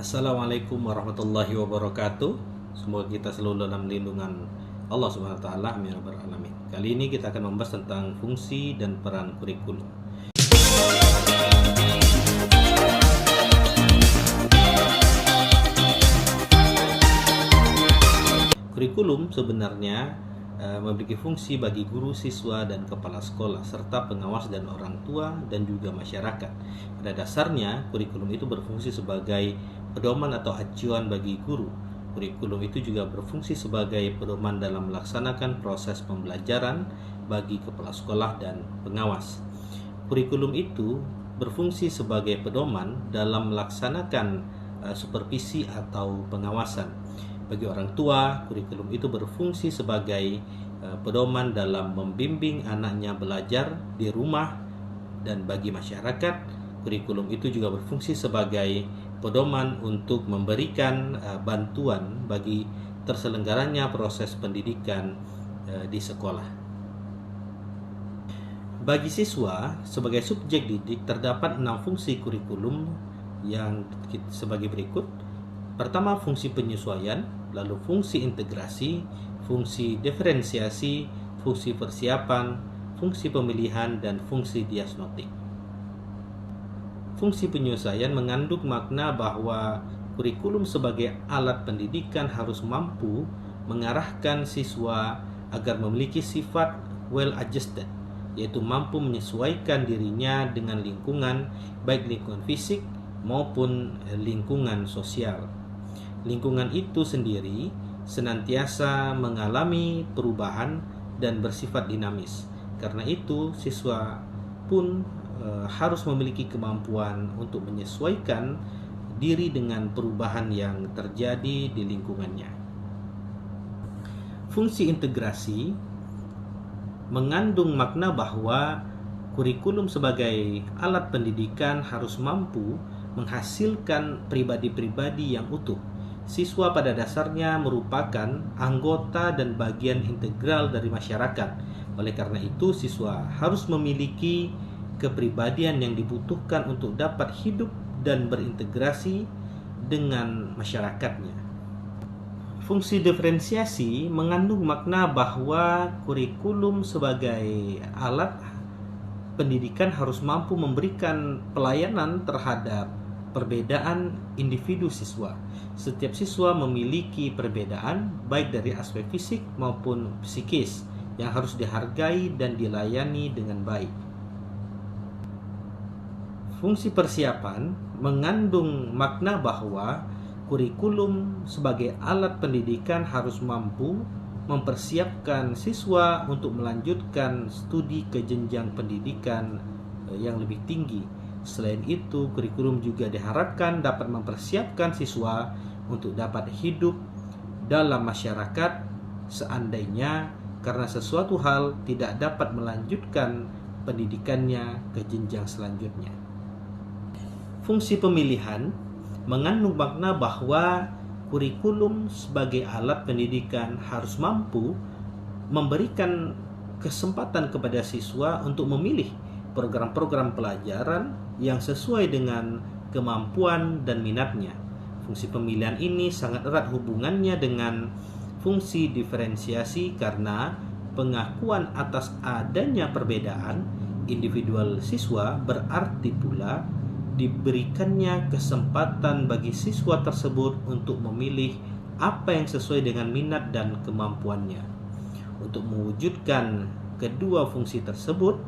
Assalamualaikum warahmatullahi wabarakatuh. Semoga kita selalu dalam lindungan Allah Subhanahu wa taala. Amin ya rabbal alamin. Kali ini kita akan membahas tentang fungsi dan peran kurikulum. Kurikulum sebenarnya memiliki fungsi bagi guru, siswa, dan kepala sekolah, serta pengawas dan orang tua, dan juga masyarakat. Pada dasarnya, kurikulum itu berfungsi sebagai pedoman atau acuan bagi guru. Kurikulum itu juga berfungsi sebagai pedoman dalam melaksanakan proses pembelajaran bagi kepala sekolah dan pengawas. Kurikulum itu berfungsi sebagai pedoman dalam melaksanakan supervisi atau pengawasan. Bagi orang tua, kurikulum itu berfungsi sebagai pedoman dalam membimbing anaknya belajar di rumah, dan bagi masyarakat, kurikulum itu juga berfungsi sebagai pedoman untuk memberikan bantuan bagi terselenggaranya proses pendidikan di sekolah. Bagi siswa, sebagai subjek didik terdapat 6 fungsi kurikulum yang sebagai berikut. Pertama, fungsi penyesuaian, lalu fungsi integrasi, fungsi diferensiasi, fungsi persiapan, fungsi pemilihan, dan fungsi diagnostik. Fungsi penyesuaian mengandung makna bahwa kurikulum sebagai alat pendidikan harus mampu mengarahkan siswa agar memiliki sifat well-adjusted, yaitu mampu menyesuaikan dirinya dengan lingkungan, baik lingkungan fisik maupun lingkungan sosial. Lingkungan itu sendiri senantiasa mengalami perubahan dan bersifat dinamis. Karena itu, siswa pun harus memiliki kemampuan untuk menyesuaikan diri dengan perubahan yang terjadi di lingkungannya. Fungsi integrasi mengandung makna bahwa kurikulum sebagai alat pendidikan harus mampu menghasilkan pribadi-pribadi yang utuh. Siswa pada dasarnya merupakan anggota dan bagian integral dari masyarakat. Oleh karena itu, siswa harus memiliki kepribadian yang dibutuhkan untuk dapat hidup dan berintegrasi dengan masyarakatnya. Fungsi diferensiasi mengandung makna bahwa kurikulum sebagai alat pendidikan harus mampu memberikan pelayanan terhadap perbedaan individu siswa. Setiap siswa memiliki perbedaan baik dari aspek fisik maupun psikis yang harus dihargai dan dilayani dengan baik. Fungsi persiapan mengandung makna bahwa kurikulum sebagai alat pendidikan harus mampu mempersiapkan siswa untuk melanjutkan studi ke jenjang pendidikan yang lebih tinggi. Selain itu, kurikulum juga diharapkan dapat mempersiapkan siswa untuk dapat hidup dalam masyarakat seandainya karena sesuatu hal tidak dapat melanjutkan pendidikannya ke jenjang selanjutnya. Fungsi pemilihan mengandung makna bahwa kurikulum sebagai alat pendidikan harus mampu memberikan kesempatan kepada siswa untuk memilih program-program pelajaran yang sesuai dengan kemampuan dan minatnya. Fungsi pemilihan ini sangat erat hubungannya dengan fungsi diferensiasi karena pengakuan atas adanya perbedaan individual siswa berarti pula diberikannya kesempatan bagi siswa tersebut untuk memilih apa yang sesuai dengan minat dan kemampuannya. Untuk mewujudkan kedua fungsi tersebut,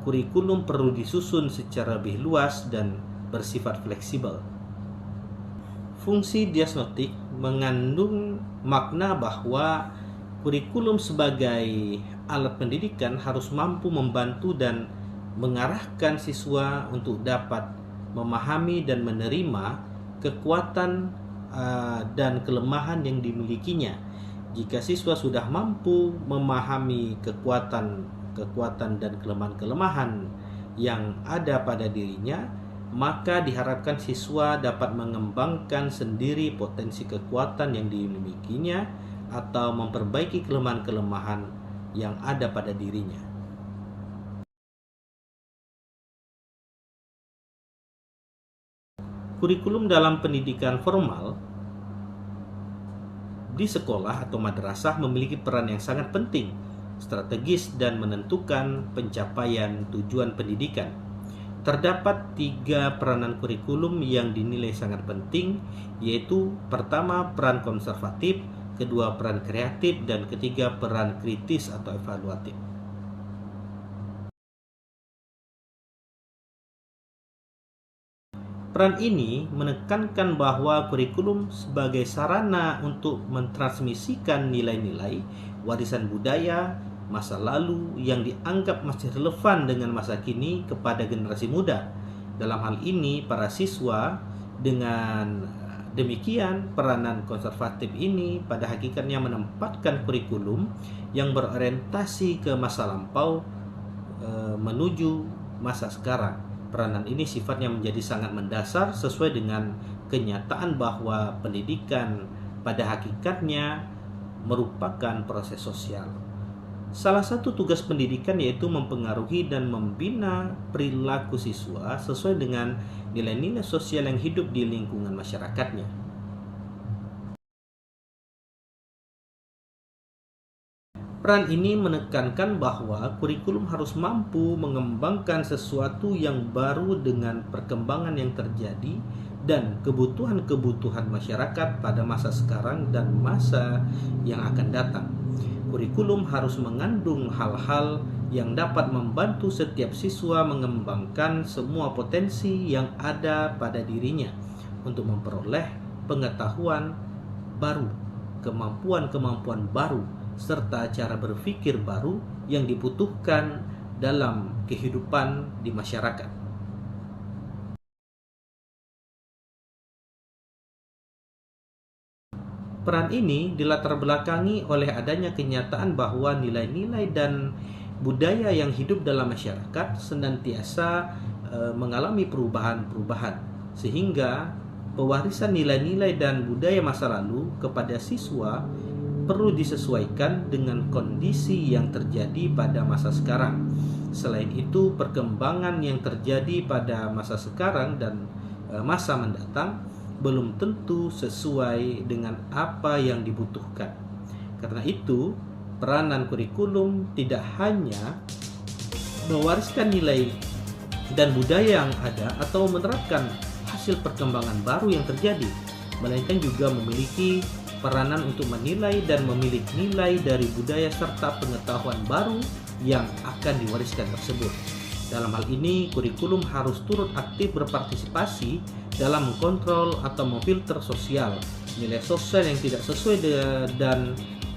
kurikulum perlu disusun secara lebih luas dan bersifat fleksibel. Fungsi diagnostik mengandung makna bahwa kurikulum sebagai alat pendidikan harus mampu membantu dan mengarahkan siswa untuk dapat memahami dan menerima kekuatan dan kelemahan yang dimilikinya. Jika siswa sudah mampu memahami kekuatan dan kelemahan-kelemahan yang ada pada dirinya, maka diharapkan siswa dapat mengembangkan sendiri potensi kekuatan yang dimilikinya atau memperbaiki kelemahan-kelemahan yang ada pada dirinya. Kurikulum dalam pendidikan formal di sekolah atau madrasah memiliki peran yang sangat penting, strategis, dan menentukan pencapaian tujuan pendidikan. Terdapat 3 peranan kurikulum yang dinilai sangat penting, yaitu pertama peran konservatif, kedua peran kreatif, dan ketiga peran kritis atau evaluatif. Peran ini menekankan bahwa kurikulum sebagai sarana untuk mentransmisikan nilai-nilai, warisan budaya, masa lalu yang dianggap masih relevan dengan masa kini kepada generasi muda. Dalam hal ini, para siswa dengan demikian, peranan konservatif ini pada hakikatnya menempatkan kurikulum yang berorientasi ke masa lampau menuju masa sekarang. Peranan ini sifatnya menjadi sangat mendasar sesuai dengan kenyataan bahwa pendidikan pada hakikatnya merupakan proses sosial. Salah satu tugas pendidikan yaitu mempengaruhi dan membina perilaku siswa sesuai dengan nilai-nilai sosial yang hidup di lingkungan masyarakatnya. Peran ini menekankan bahwa kurikulum harus mampu mengembangkan sesuatu yang baru dengan perkembangan yang terjadi dan kebutuhan-kebutuhan masyarakat pada masa sekarang dan masa yang akan datang. Kurikulum harus mengandung hal-hal yang dapat membantu setiap siswa mengembangkan semua potensi yang ada pada dirinya untuk memperoleh pengetahuan baru, kemampuan-kemampuan baru, serta cara berpikir baru yang dibutuhkan dalam kehidupan di masyarakat. Peran ini dilatar belakangi oleh adanya kenyataan bahwa nilai-nilai dan budaya yang hidup dalam masyarakat senantiasa mengalami perubahan-perubahan, sehingga pewarisan nilai-nilai dan budaya masa lalu kepada siswa perlu disesuaikan dengan kondisi yang terjadi pada masa sekarang. Selain itu, perkembangan yang terjadi pada masa sekarang dan masa mendatang belum tentu sesuai dengan apa yang dibutuhkan. Karena itu, peranan kurikulum tidak hanya mewariskan nilai dan budaya yang ada atau menerapkan hasil perkembangan baru yang terjadi, melainkan juga memiliki peranan untuk menilai dan memilih nilai dari budaya serta pengetahuan baru yang akan diwariskan tersebut. Dalam hal ini, kurikulum harus turut aktif berpartisipasi dalam mengkontrol atau memfilter sosial, nilai sosial yang tidak sesuai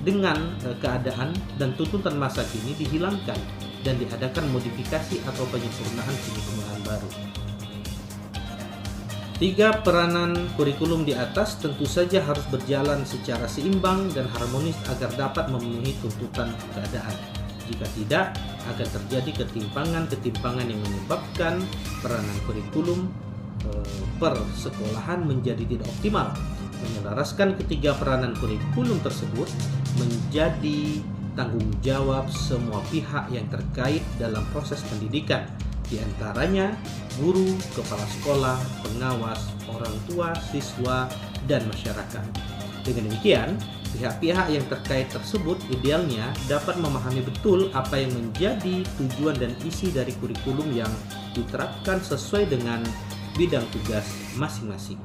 dengan keadaan dan tuntutan masa kini dihilangkan dan diadakan modifikasi atau penyempurnaan penggunaan baru. 3 peranan kurikulum di atas tentu saja harus berjalan secara seimbang dan harmonis agar dapat memenuhi tuntutan keadaan. Jika tidak, akan terjadi ketimpangan-ketimpangan yang menyebabkan peranan kurikulum persekolahan menjadi tidak optimal. Menyelaraskan ketiga peranan kurikulum tersebut menjadi tanggung jawab semua pihak yang terkait dalam proses pendidikan, di antaranya guru, kepala sekolah, pengawas, orang tua, siswa, dan masyarakat. Dengan demikian, pihak-pihak yang terkait tersebut idealnya dapat memahami betul apa yang menjadi tujuan dan isi dari kurikulum yang diterapkan sesuai dengan bidang tugas masing-masing.